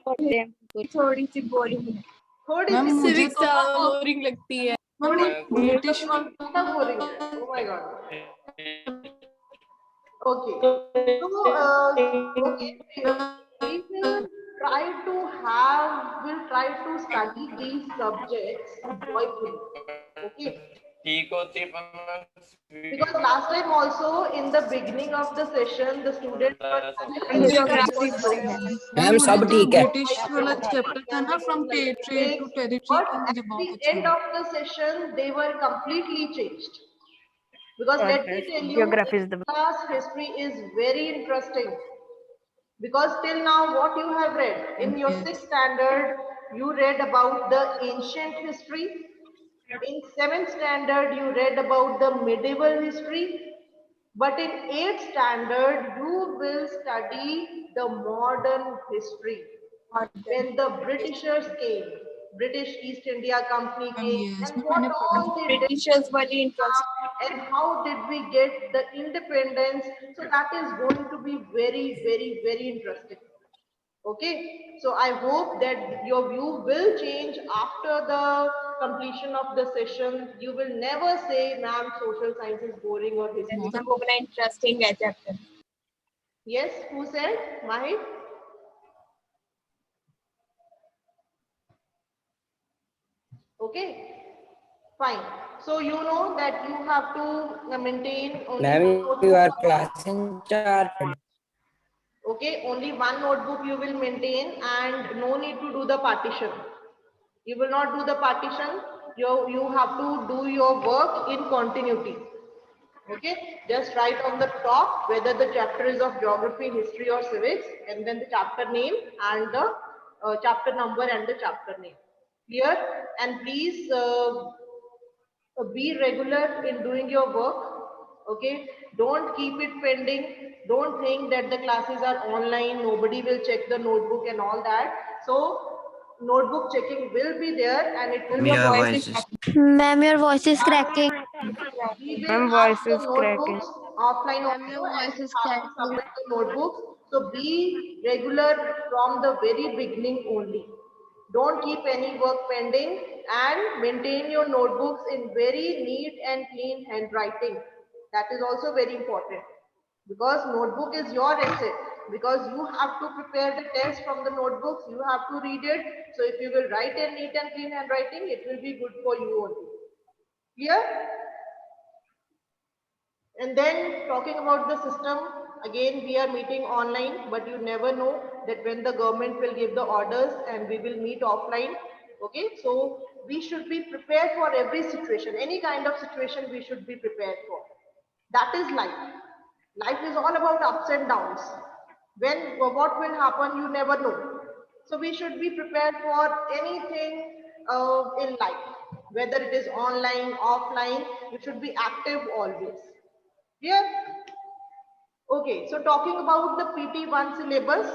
थोड़ी सी बोरिंग है। थोड़ी मैम सी मुझे तो बोरिंग लगती है। ब्रिटिश बोरिंग है। Oh my God. Okay. So, okay, we'll try to study these subjects joyfully. Okay. Because last time also in the beginning of the session, the students were Geography ma'am सब ठीक है। British वाला chapter था ना from territory to territory but का मुझे at बहुत the अच्छा end लगा। of the session, they were completely changed. Because let me tell you, Geography is the class history is very interesting. Because till now, what you have read in your Yes. 6th standard, you read about the ancient history. In 7th standard, you read about the medieval history. But in 8th standard, you will study the modern history. When the Britishers came, British East India Company came, Yes, and ma'am what मैंने पढ़ा। all they did, Britishers very interesting. and how did we get the independence? So that is going to be very, very, very interesting. Okay, so I hope that your view will change after the completion of the session. You will never say, ma'am, social science is boring or history. हमको बड़ा interesting है chapter. Yes, who said? Mahir? Okay, fine. So you know that you have to maintain only Ma'am, one you notebook. are class in charge. Okay, only one notebook you will maintain and no need to do the partition. You will not do the partition. You have to do your work in continuity. Okay, just write on the top whether the chapter is of geography, history or civics, and then the chapter name and the chapter number and the chapter name. Clear? And please be regular in doing your work. Okay, don't keep it pending. Don't think that the classes are online, nobody will check the notebook and all that. So notebook checking will be there and it will be Your voice is Ma'am, your voice is cracking. we will Ma'am, ask voice the is notebooks offline Ma'am, your also and voice is you have to submit the notebooks. So be regular from the very beginning only. Don't keep any work pending and maintain your notebooks in very neat and clean handwriting. That is also very important because notebook is your asset because you have to prepare the test from the notebooks. You have to read it. So if you will write in neat and clean handwriting, it will be good for you only. Clear? And then talking about the system, again we are meeting online, but you never know that when the government will give the orders and we will meet offline. Okay, so we should be prepared for every situation, any kind of situation we should be prepared for. That is life. Life is all about ups and downs. When what will happen, you never know. So we should be prepared for anything in life, whether it is online, offline, you should be active always. Clear? Okay, so talking about the PT1 syllabus,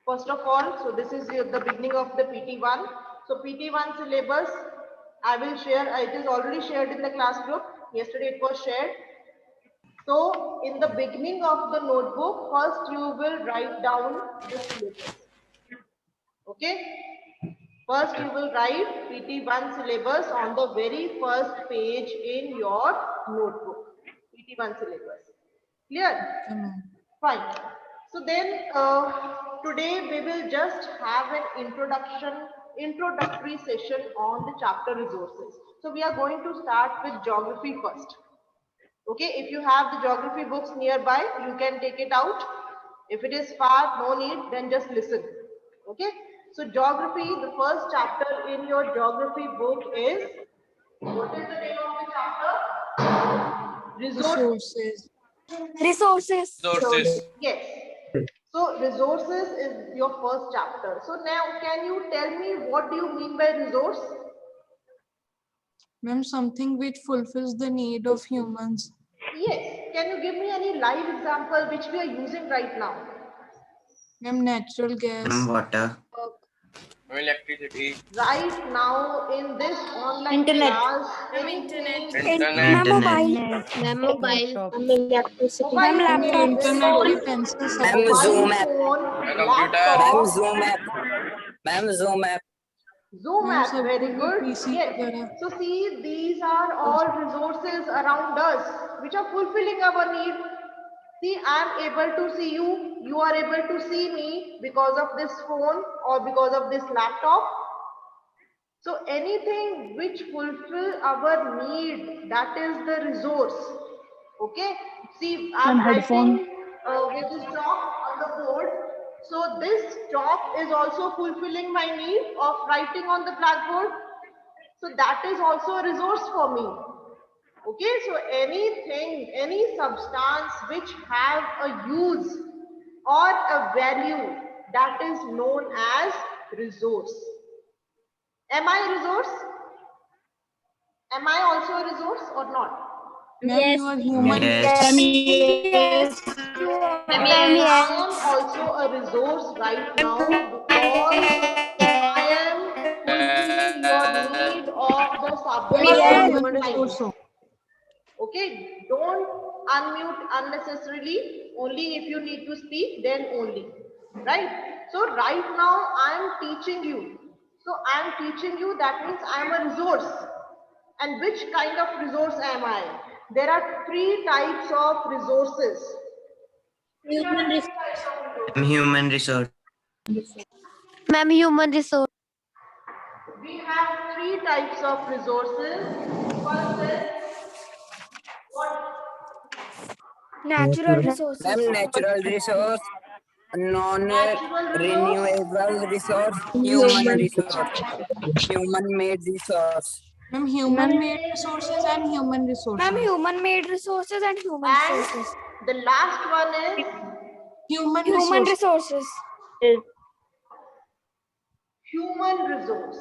first of all, so this is the beginning of the PT1. So PT1 syllabus, I will share, it is already shared in the class group. Yesterday it was shared. So in the beginning of the notebook, first you will write down the syllabus. Okay? First you will write PT1 syllabus on the very first page in your notebook. PT1 syllabus. Clear? Fine. So then today we will just have an introductory session on the chapter resources. So we are going to start with geography first. Okay, if you have the geography books nearby, you can take it out. If it is far, no need, then just listen. Okay, so geography, the first chapter in your geography book is, what is the name of the chapter? Resources. Resources. Yes. So resources is your first chapter. So now can you tell me what do you mean by resource? Ma'am, something which fulfills the need of humans. Yes. Can you give me any live example which we are using right now? Ma'am, natural gas. Water. Electricity. Right now in this online Internet. class, anything. Internet. Mobile. Mobile. Electricity. Mobile phone, internet phone, के pencil सब Ma'am, Zoom mobile app. phone, A computer. Ma'am, laptop, Zoom app. Ma'am, Zoom app. Zoom ma'am app, सब very कोई good. PC Yes. वगैरह So see, these are all resources around us which are fulfilling our need. See, I am able to see you. You are able to see me because of this phone or because of this laptop. So anything which fulfill our need, that is the resource. Okay. See, I am writing with this chalk on the board. So this chalk is also fulfilling my need of writing on the blackboard. So that is also a resource for me. Okay, so anything, any substance which have a use or a value, that is known as resource. Am I a resource? Am I also a resource or not? Ma'am you are human Yes. Yes. Ma'am, I yes. am also a resource right now because I am fulfilling your need of the subject you are of human science. resource हो Okay, don't unmute unnecessarily. Only if you need to speak, then only. Right? So right now I am teaching you. So I am teaching you, that means I am a resource. And which kind of resource am I? There are three types of resources. I'm human resource. Ma'am, human resource. We have three types of resources. First is what? Natural Ma'am, resources. natural resource, Natural resource. non-renewable resource, human resource, human-made resource. Ma'am Ma'am, human made resources and human ma'am, resources human made resources and human And resources. the last one is human Human resources resources. human resource.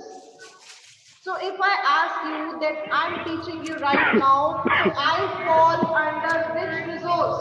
So if I ask you that I'm teaching you right now, so I fall under which resource?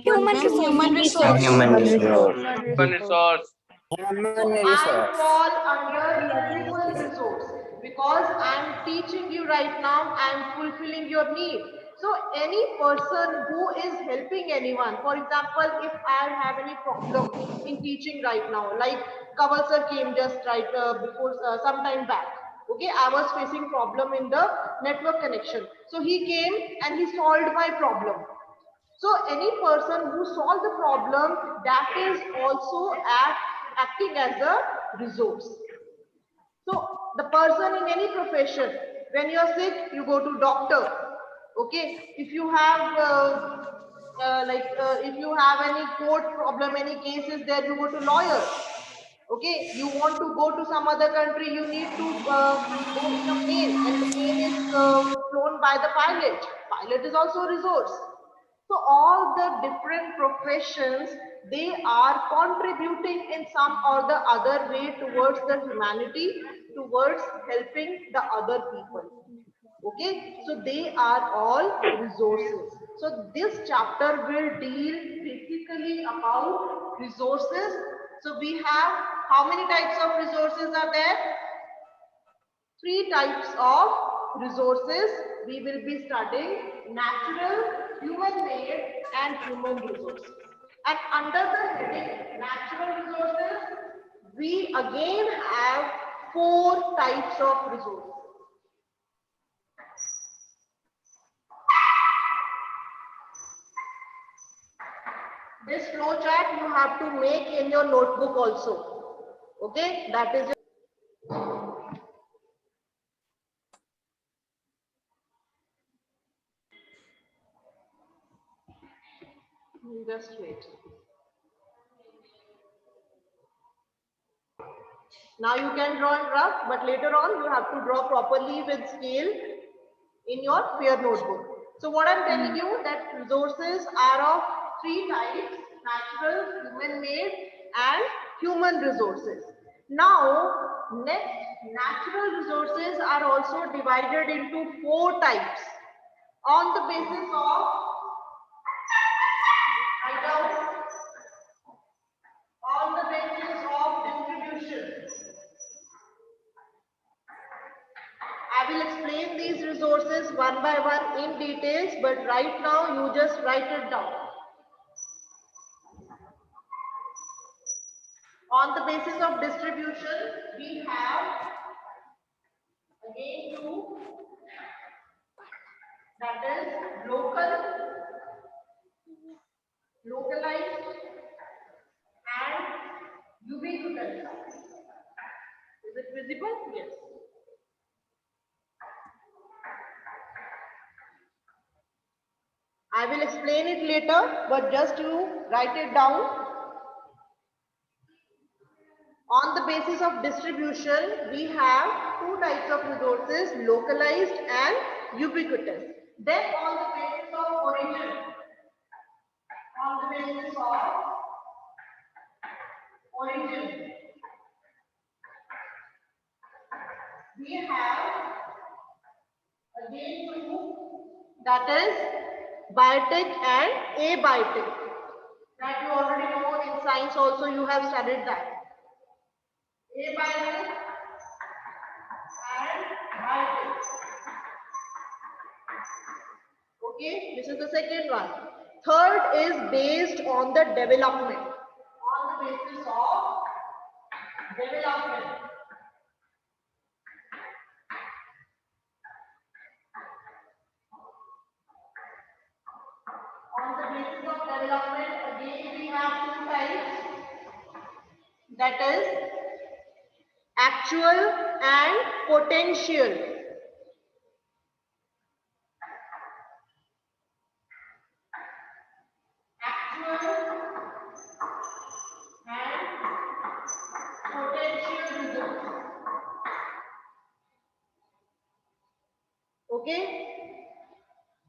Human ma'am human resources. resource Human resource. Human resource. So Human I resource. fall under human resource because I'm teaching you right now, I'm fulfilling your need. So any person who is helping anyone, for example, if I have any problem in teaching right now, like Kaval sir came just right before some time back. Okay, I was facing problem in the network connection. So he came and he solved my problem. So any person who solves the problem, that is also acting as a resource. So the person in any profession, when you are sick, you go to doctor. Okay, if you have if you have any court problem, any cases there, you go to lawyer. Okay, you want to go to some other country, you need to go in a plane, and the plane is flown by the pilot. Pilot is also a resource. So all the different professions, they are contributing in some or the other way towards the humanity, towards helping the other people. Okay, so they are all resources. So this chapter will deal basically about resources. So we have, how many types of resources are there? Three types of resources. We will be studying natural, human made and human resources. And under the heading natural resources, we again have four types of resources. This flow chart you have to make in your notebook also. Okay, that is just wait. Now you can draw in rough, but later on you have to draw properly with scale in your fair notebook. So what I'm telling you, that resources are of three types: natural, human made and human resources. Now next, natural resources are also divided into four types on the basis of, write down, on the basis of distribution. resources one by one in details, but right now you just write it down. On the basis of distribution, we have again two, that is localized and ubiquitous. Is it visible? Yes. I will explain it later, but just you write it down. On the basis of distribution, we have two types of resources, localized and ubiquitous. Then on the basis of origin, we have again two, that is biotic and abiotic. That you already know, in science also you have studied that. Abiotic and biotic. Okay, this is the second one. Third is based on the development. On the basis of development. On the basis of development, again we have two types. That is actual and potential. Okay.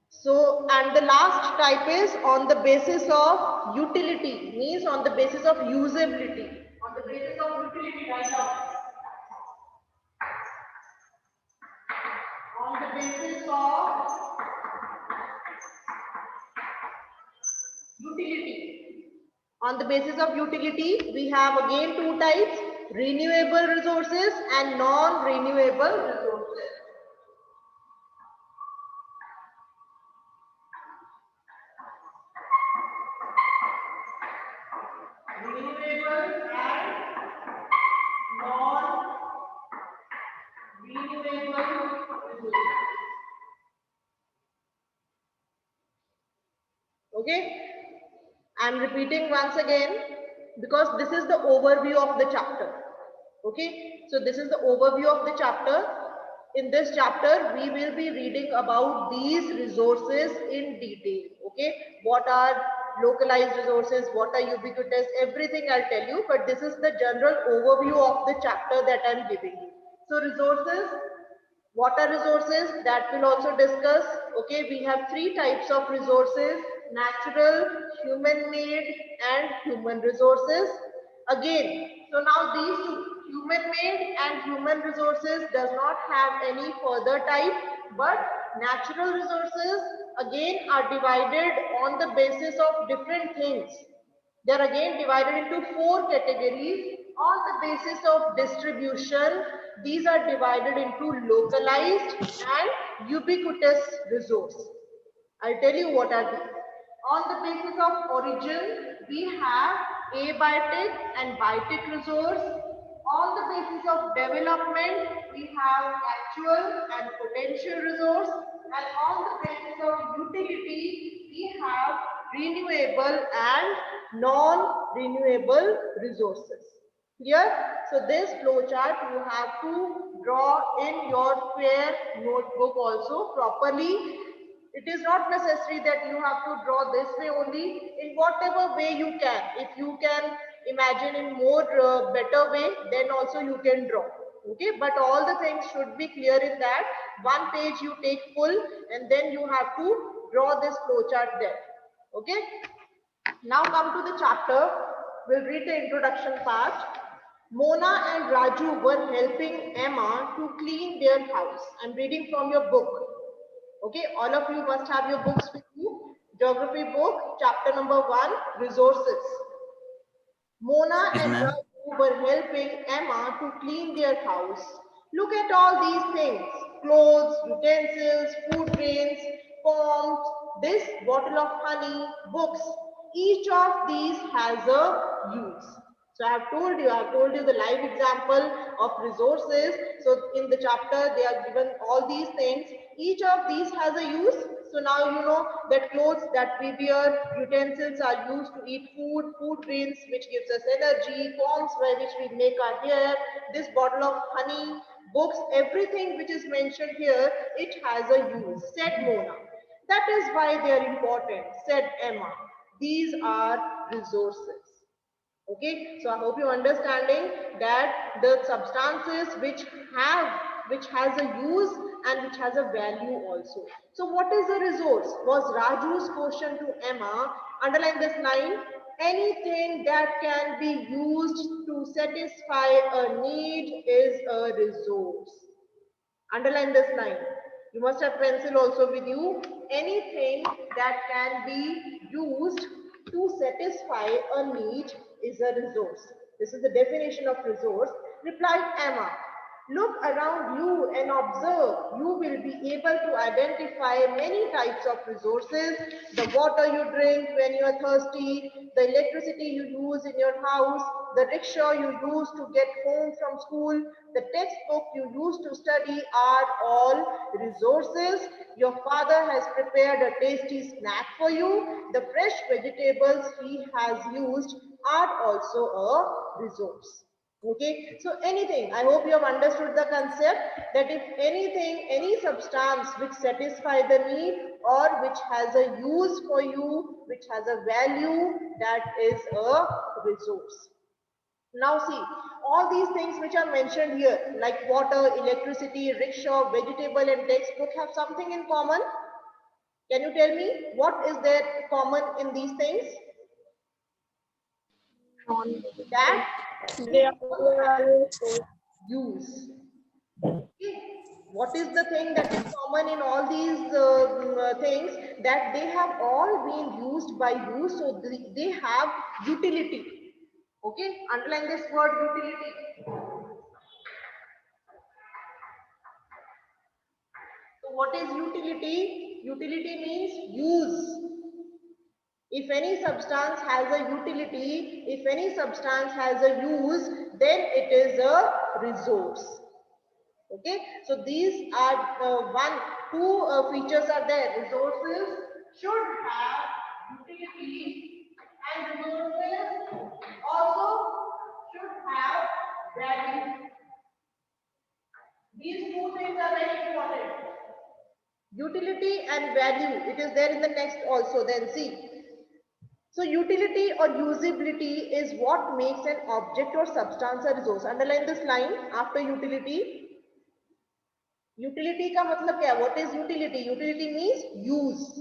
So, and the last type is on the basis of utility, means on the basis of usability. On the basis of utility, right now. On the basis of utility. On the basis of utility, we have again two types, renewable resources and non-renewable resources. Okay, I'm repeating once again because this is the overview of the chapter. Okay, so this is the overview of the chapter. In this chapter, we will be reading about these resources in detail. Okay, what are localized resources, what are ubiquitous, everything I'll tell you, but this is the general overview of the chapter that I'm giving you. So resources, water resources, that we'll also discuss. Okay, we have three types of resources: natural, human-made and human resources. Again, so now these two, human-made and human resources, does not have any further type, but natural resources again are divided on the basis of different things. They are again divided into four categories. On the basis of distribution, these are divided into localized and ubiquitous resource. I'll tell you what are these. On the basis of origin, we have abiotic and biotic resource. On the basis of development, we have actual and potential resource. And on the basis of utility, we have renewable and non-renewable resources. Clear? So this flowchart you have to draw in your fair notebook also properly. It is not necessary that you have to draw this way only, in whatever way you can. If you can imagine in more better way, then also you can draw. Okay, but all the things should be clear in that. One page you take full and then you have to draw this flowchart there. Okay, now come to the chapter. We'll read the introduction part. Mona and Raju were helping Emma to clean their house. I'm reading from your book. Okay, all of you must have your books with you. Geography book, chapter number 1, resources. Mona and Raju were helping Emma to clean their house. Look at all these things. clothes, utensils, food grains, forms, this bottle of honey, books. Each of these has a use. So I have told you the live example of resources. So in the chapter, they are given all these things. Each of these has a use. So now you know that clothes that we wear, utensils are used to eat food, food grains which gives us energy, forms by which we make our hair, this bottle of honey, books, everything which is mentioned here, it has a use, said Mona. That is why they are important, said Emma. These are resources. Okay, so I hope you're understanding that the substances which has a use and which has a value also. So what is a resource? Was Raju's question to Emma. Underline this line. Anything that can be used to satisfy a need is a resource. Underline this line. You must have pencil also with you. Anything that can be used to satisfy a need is a resource. This is the definition of resource. Replied Emma. Look around you and observe. You will be able to identify many types of resources. The water you drink when you are thirsty, the electricity you use in your house, the rickshaw you use to get home from school, the textbook you use to study are all resources. Your father has prepared a tasty snack for you. The fresh vegetables he has used are also a resource. Okay, so anything, I hope you have understood the concept that if anything, any substance which satisfy the need or which has a use for you, which has a value, that is a resource. Now see, all these things which are mentioned here, like water, electricity, rickshaw, vegetable and textbook have something in common. Can you tell me what is there common in these things? That They are all use. Okay. What is the thing that is common in all these things? That they have all been used by you, so they have utility. Okay, underline this word utility. So what is utility? Utility means use. If any substance has a utility, if any substance has a use, then it is a resource. Okay, so these are two features are there. Resources should have utility and resources also should have value. These two things are very important. Utility and value, it is there in the next also, then see. So utility or usability is what makes an object or substance a resource. Underline this line after utility. Utility का मतलब क्या? What is utility? Utility means use.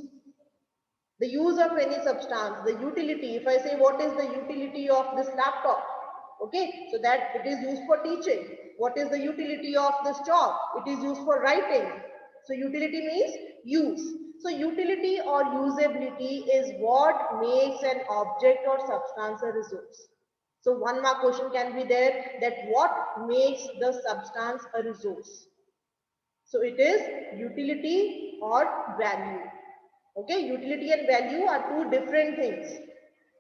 The use of any substance. The utility. If I say what is the utility of this laptop? Okay, so that it is used for teaching. What is the utility of this chalk? It is used for writing. So utility means use. So utility or usability is what makes an object or substance a resource. So one mark question can be there, that what makes the substance a resource. So it is utility or value. Okay, utility and value are two different things.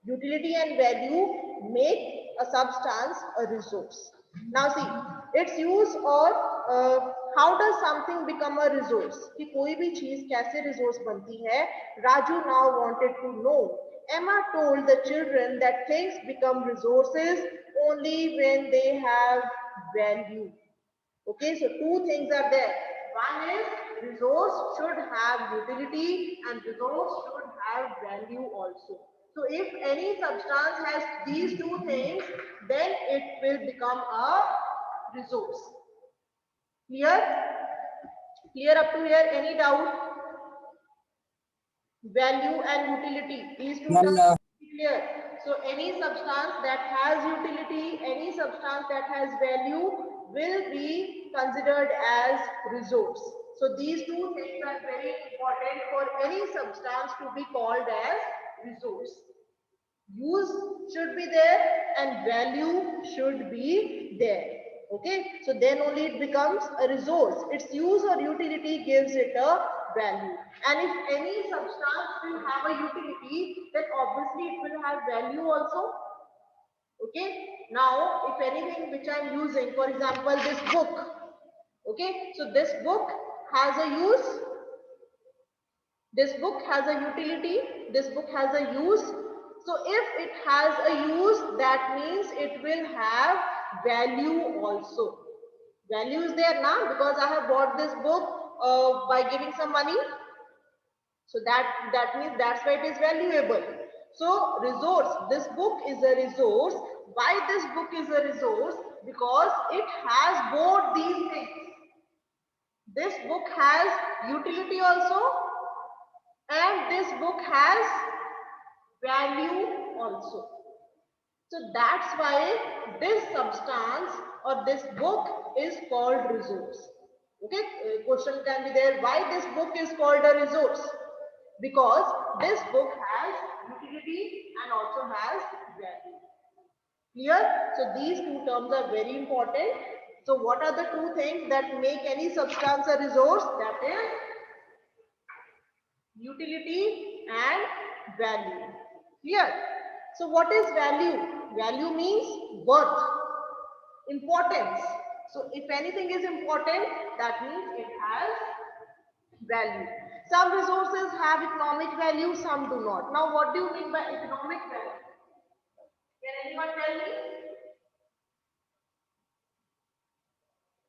Utility and value make a substance a resource. Now see, its use or how does something become a resource? कि कोई भी चीज कैसे resource बनती है? Raju now wanted to know. Emma told the children that things become resources only when they have value. Okay, so two things are there. One is resource should have utility and resource should have value also. So if any substance has these two things, then it will become a resource. Clear? Clear up to here? Any doubt? Value and utility. These two terms are clear. So any substance that has utility, any substance that has value will be considered as resource. So these two things are very important for any substance to be called as resource. Use should be there and value should be there. Okay, so then only it becomes a resource. Its use or utility gives it a value. And if any substance will have a utility, then obviously it will have value also. Okay, now if anything which I am using, for example, this book. Okay, so this book has a use. This book has a utility. This book has a use. So if it has a use, that means it will have value also. Value is there now because I have bought this book by giving some money. So that means that's why it is valuable. So resource, this book is a resource. Why this book is a resource? Because it has both these things. This book has utility also, and this book has value also. So that's why this substance or this book is called resource. Okay, question can be there, why this book is called a resource? Because this book has utility and also has value. Clear? So these two terms are very important. So what are the two things that make any substance a resource? That is utility and value. Clear? So what is value? Value means worth, importance. So if anything is important, that means it has value. Some resources have economic value, some do not. Now what do you mean by economic value? Can anyone tell me?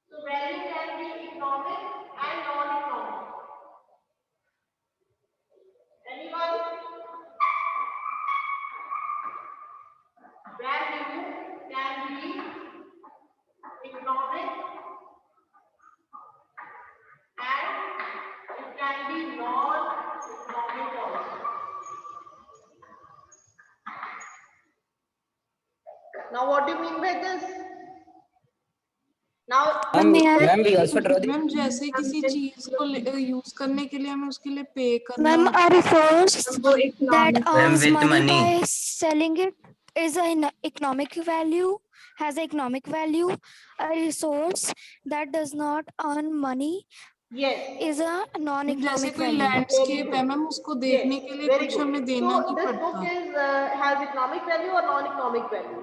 So value can be economic and non-economic. Anyone? Value can be economic and it can be non-economic also. Now what do you mean by this? Now Ma'am, we also draw the ma'am जैसे किसी चीज को use करने के लिए हमें उसके लिए पे करना Ma'am, a resource वो that economic earns with money money. by selling it is an economic value, has an economic value. A resource that does not earn money yes. is a जैसे non-economic कोई value. Landscape है ma'am उसको देखने के लिए Very कुछ good. हमें देना So नहीं this book पड़ता is has economic value or non-economic value?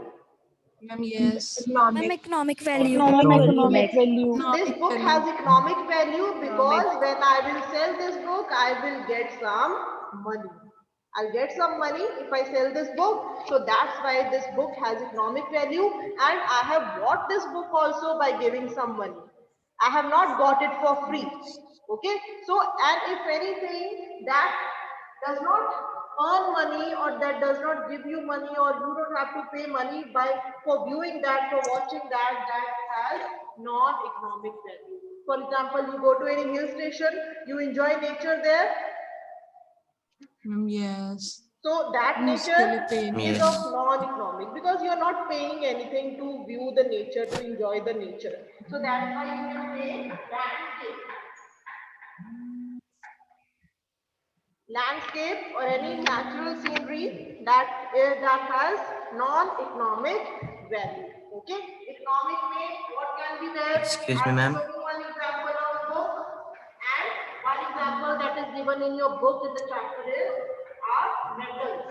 Ma'am yes Ma'am, economic value. economic value. So this book has economic value because when I will sell this book, I will get some money. I'll get some money if I sell this book. So that's why this book has economic value, and I have bought this book also by giving some money. I have not got it for free. Okay. So, and if anything that does not earn money or that does not give you money or you don't have to pay money for viewing that, for watching that, that has non-economic value. For example, you go to any hill station, you enjoy nature there. Ma'am yes So that उसके लिए nature पे नहीं is of non-economic because you are not paying anything to view the nature, to enjoy the nature. So that's why you can pay landscape. Landscape or any natural scenery that has non-economic value. Okay, economic may what can be there? Excuse me, ma'am. One example of book, and one example that is given in your book in the chapter is are metals.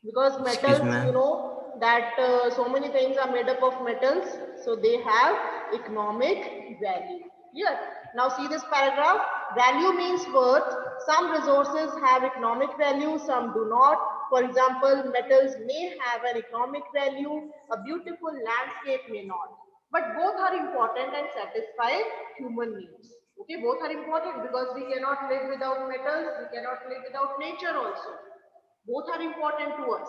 Because Excuse metals, me. you know that so many things are made up of metals, so they have economic value. Here, now see this paragraph. Value means worth. Some resources have economic value, some do not. For example, metals may have an economic value, a beautiful landscape may not. But both are important and satisfy human needs. Okay, both are important because we cannot live without metals, we cannot live without nature also. Both are important to us.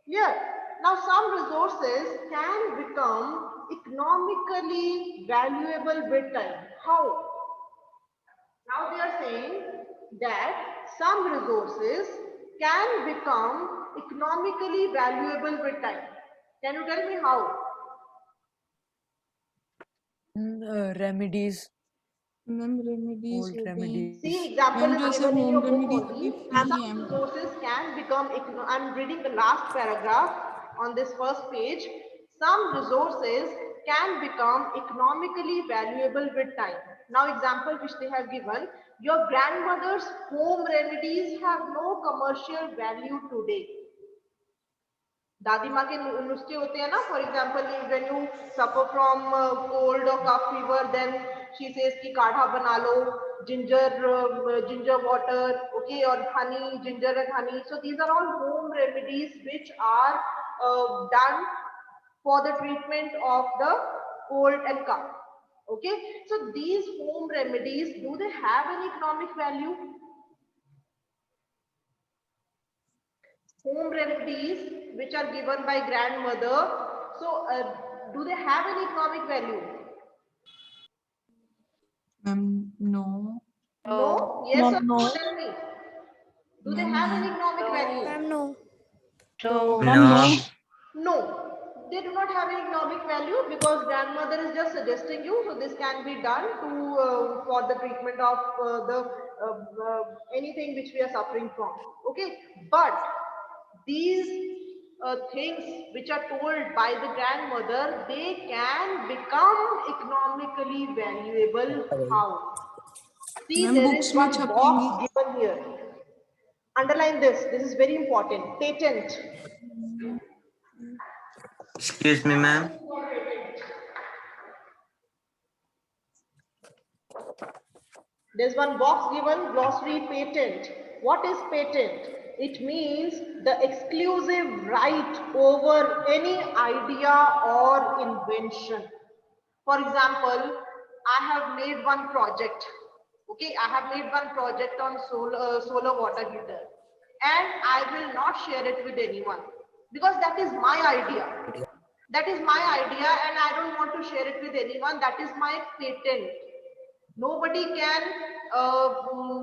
Here, now some resources can become economically valuable with time. How? Now they are saying that some resources can become economically valuable with time. Can you tell me how? Remedies, ma'am remedies old हो गई remedies. See, example ma'am is जैसे given in home your book remedies only. भी free है Some resources can become, I'm reading the last paragraph on this first page. some resources can become economically valuable with time. Now, example which they have given, your grandmother's home remedies have no commercial value today. दादी माँ के नुस्खे होते हैं ना, for example, when you suffer from cold or cough fever, then she says कि काढ़ा बना लो, ginger water, okay, or honey, ginger and honey. So these are all home remedies which are done for the treatment of the cold and cough. Okay, so these home remedies, do they have an economic value? Home remedies which are given by grandmother, so do they have an economic value? No. No? Yes or no? No. Tell me. Do they have an economic value? Ma'am, no. No. No. They do not have an economic value because grandmother is just suggesting you, so this can be done to for the treatment of anything which we are suffering from. Okay, but these things which are told by the grandmother, they can become economically valuable. How? See, Ma'am, there books is में one छपेंगी. box given here. Underline this. This is very important. Patent. Excuse me, ma'am. There's one box given, glossary patent. What is patent? It means the exclusive right over any idea or invention. For example, I have made one project. Okay, I have made one project on solar water heater, and I will not share it with anyone because that is my idea. That is my idea, and I don't want to share it with anyone. That is my patent. Nobody can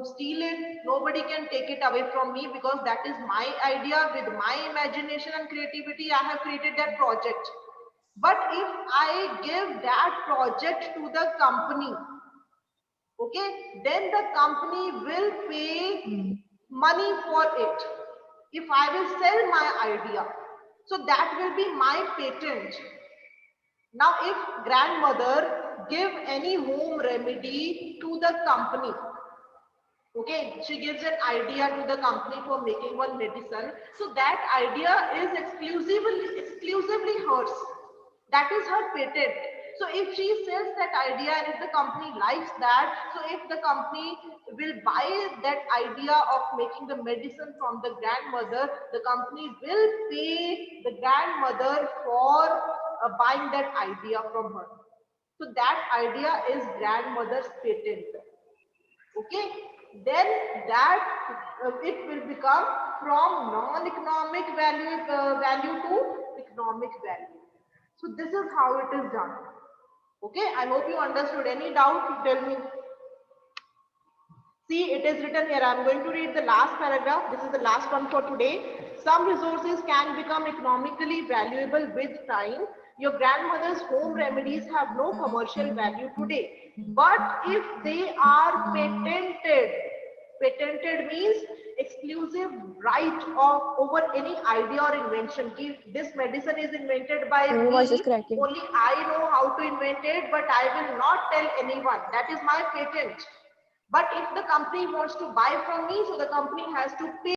steal it. Nobody can take it away from me because that is my idea. With my imagination and creativity, I have created that project. But if I give that project to the company, okay, then the company will pay money for it. If I will sell my idea, so that will be my patent. Now, if grandmother give any home remedy to the company, okay, she gives an idea to the company for making one medicine, so that idea is exclusively hers. That is her patent. So if she sells that idea and if the company likes that, so if the company will buy that idea of making the medicine from the grandmother, the company will pay the grandmother for buying that idea from her. So that idea is grandmother's patent. Okay, then that it will become from non-economic value to economic value. So this is how it is done. Okay, I hope you understood. Any doubt, tell me. See, it is written here. I'm going to read the last paragraph. This is the last one for today. Some resources can become economically valuable with time. Your grandmother's home remedies have no commercial value today. But if they are patented, patented means exclusive right of over any idea or invention. This medicine is invented by me. Only I know how to invent it, but I will not tell anyone. That is my patent. But if the company wants to buy from me, so the company has to pay